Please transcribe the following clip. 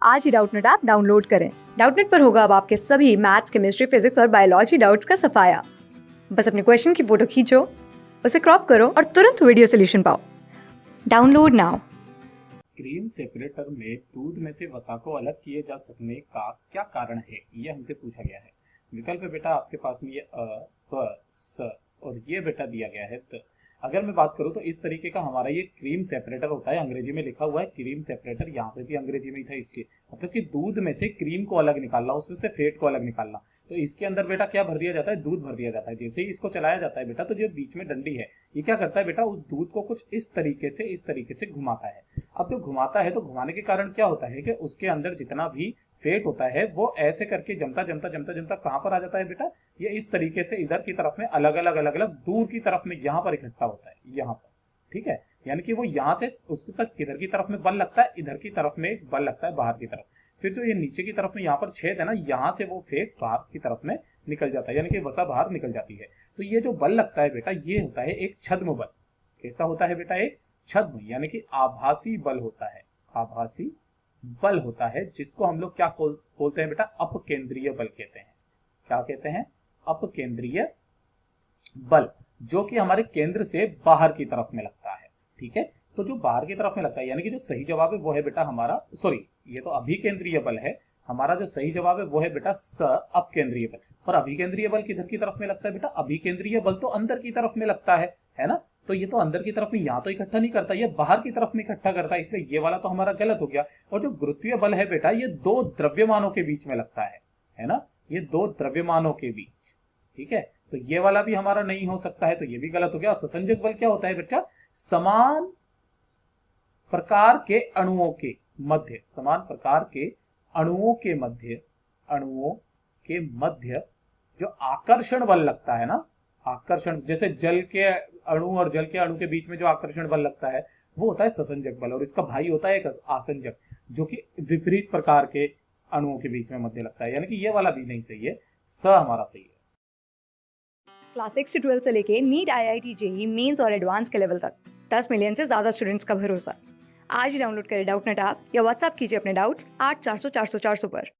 आज ही Doubtnut app download करें। Doubtnut पर होगा अब आपके सभी मैथ्स, केमिस्ट्री, फिजिक्स और बायोलॉजी डाउट्स का सफाया। बस अपने क्वेश्चन की फोटो खींचो, उसे क्रॉप करो और तुरंत वीडियो सोल्यूशन पाओ। Download now. क्रीम सेपरेटर में दूध में से वसा को अलग किए जा सकने का क्या कारण है, ये हमसे पूछा गया है। विकल्प है बेटा आपके पास में ये ब, स और ये बेटा दिया गया है त। अगर मैं बात करूं तो इस तरीके का हमारा ये क्रीम सेपरेटर होता है, अंग्रेजी में लिखा हुआ है क्रीम सेपरेटर, यहाँ पे भी अंग्रेजी में ही था इसके, मतलब कि दूध में से क्रीम को अलग निकालना, उसमें से फेट को अलग निकालना। तो इसके अंदर बेटा क्या भर दिया जाता है, दूध भर दिया जाता है। जैसे ही इसको चलाया जाता है बेटा, तो जो बीच में डंडी है ये क्या करता है बेटा, उस दूध को कुछ इस तरीके से घुमाता है। अब जो घुमाता है तो घुमाने के कारण क्या होता है कि उसके अंदर जितना भी फेट होता है वो ऐसे करके जमता जमता जमता जमता कहां पर आ जाता है बेटा, ये इस तरीके से इधर की तरफ में अलग अलग दूर की तरफ में यहाँ पर इकट्ठा होता है, यहाँ पर। ठीक है, यानी कि वो यहाँ से उसके तक इधर की तरफ में बल लगता है, इधर की तरफ में बल लगता है बाहर की तरफ। फिर जो ये नीचे की तरफ में यहाँ पर छेद है ना, यहाँ से वो फेट बाहर की तरफ में निकल जाता है, यानी कि वसा बाहर निकल जाती है। तो ये जो बल लगता है बेटा, ये होता है एक छद्म बल। कैसा होता है बेटा, एक छद्म यानी कि आभासी बल होता है, आभासी बल होता है, जिसको हम लोग क्या बोलते हैं बेटा, अपकेंद्रीय बल कहते हैं। क्या कहते हैं, अपकेंद्रीय बल, जो कि हमारे केंद्र से बाहर की तरफ में लगता है। ठीक है, तो जो बाहर की तरफ में लगता है, यानी कि जो सही जवाब है वो है बेटा हमारा, सॉरी ये तो अभिकेंद्रीय बल है, हमारा जो सही जवाब है वो है बेटा स अपकेंद्रीय बल। और अभिकेंद्रीय बल किधर की तरफ में लगता है बेटा, अभिकेंद्रीय बल तो अंदर की तरफ में लगता है ना। तो ये तो अंदर की तरफ में यहाँ तो इकट्ठा नहीं करता, ये बाहर की तरफ में इकट्ठा करता है, इसलिए ये वाला तो हमारा गलत हो गया। और जो गुरुत्वीय बल है बेटा, ये दो द्रव्यमानों के बीच में लगता है ना, ये दो द्रव्यमानों के बीच। ठीक है, तो ये वाला भी हमारा नहीं हो सकता है, तो ये भी गलत हो गया। और ससंजक बल क्या होता है बेटा, समान प्रकार के अणुओं के मध्य, समान प्रकार के अणुओं के मध्य, अणुओं के मध्य जो आकर्षण बल लगता है ना, आकर्षण, जैसे जल के अणु और जल के अणु के बीच में जो आकर्षण बल लगता है वो होता है ससंजक बल। और इसका भाई होता है एक आसंजक, जो कि विपरीत प्रकार के अणुओं के बीच में मध्य लगता है, यानी कि ये वाला भी नहीं सही है, स हमारा सही है। क्लास 6 से 12 से लेके नीट, IIT, जेईई मेंस और एडवांस के लेवल तक 10 मिलियन से ज्यादा स्टूडेंट्स का भरोसा। आज ही डाउनलोड करें डाउटनेट ऐप या व्हाट्सएप कीजिए अपने डाउट्स 8400 400 400 पर।